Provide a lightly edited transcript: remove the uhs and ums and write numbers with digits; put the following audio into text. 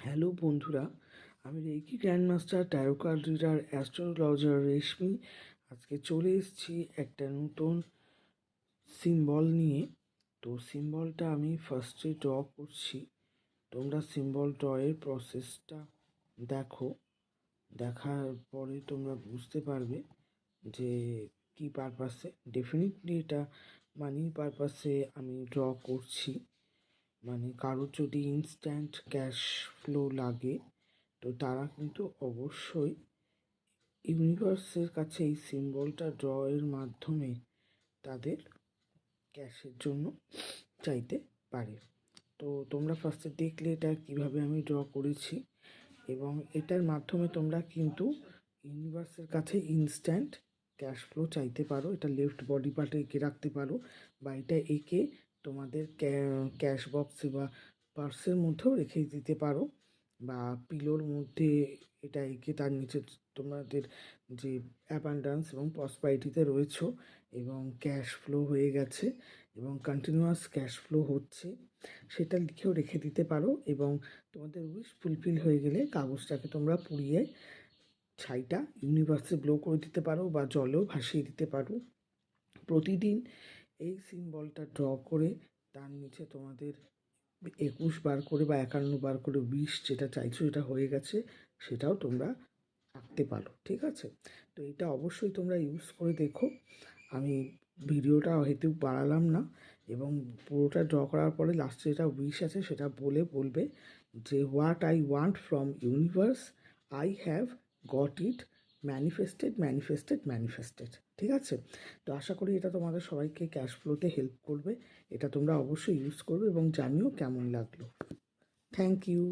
Hello বন্ধুরা, আমি reiki grandmaster tarot card reader astrologer Reshmi. আজকে চলে এসেছি একটা নতুন সিম্বল নিয়ে। তো সিম্বলটা আমি ফার্স্টে ড্র করছি। তোমরা সিম্বল ড্রয়ের প্রসেসটা দেখো, দেখার পরে তোমরা বুঝতে পারবে যে কী পারপাসে। ডেফিনেটলি এটা মানি পারপাসে আমি ড্র করছি। মানে কারোর যদি ইনস্ট্যান্ট ক্যাশ ফ্লো লাগে তো তারা কিন্তু অবশ্যই ইউনিভার্সের কাছে এই সিম্বলটা ড্র এর মাধ্যমে তাদের ক্যাশের জন্য চাইতে পারে। তো তোমরা ফার্স্টে দেখলে এটা কিভাবে আমি ড্র করেছি, এবং এটার মাধ্যমে তোমরা কিন্তু ইউনিভার্সের কাছে ইনস্ট্যান্ট ক্যাশ ফ্লো চাইতে পারো। এটা লেফট বডি পার্টে এঁকে রাখতে পারো, বা এটা এঁকে তোমাদের ক্যাশ বক্সে বা পার্সের মধ্যেও রেখে দিতে পারো, বা পিলোর মধ্যে এটা এঁকে তার নিচে তোমাদের যে অ্যাবান্ডান্স এবং প্রসপারিটিতে রয়েছো এবং ক্যাশ ফ্লো হয়ে গেছে এবং কন্টিনিউয়াস ক্যাশ ফ্লো হচ্ছে, সেটা লিখেও রেখে দিতে পারো। এবং তোমাদের উইশ ফুলফিল হয়ে গেলে কাগজটাকে তোমরা পুড়িয়ে ছাইটা ইউনিভার্সে ব্লো করে দিতে পারো বা জলেও ভাসিয়ে দিতে পারো। প্রতিদিন এই সিম্বলটা ড্র করে তার নিচে তোমাদের 21 বার করে বা 51 বার করে উইশ যেটা চাইছো এটা হয়ে গেছে সেটাও তোমরা আঁকতে পারো। ঠিক আছে, তো এটা অবশ্যই তোমরা ইউজ করে দেখো। আমি ভিডিওটা হয়তো বাড়ালাম না, এবং পুরোটা ড্র করার পরে লাস্টে যেটা উইশ আছে সেটা বলবে যে what I want from universe, I have got it, manifested manifested manifested. ঠিক আছে, তো আশা করি এটা তোমাদের সবাইকে ক্যাশ ফ্লোতে হেল্প করবে। এটা তোমরা অবশ্যই ইউজ করবে এবং জানিও কেমন লাগলো। Thank you.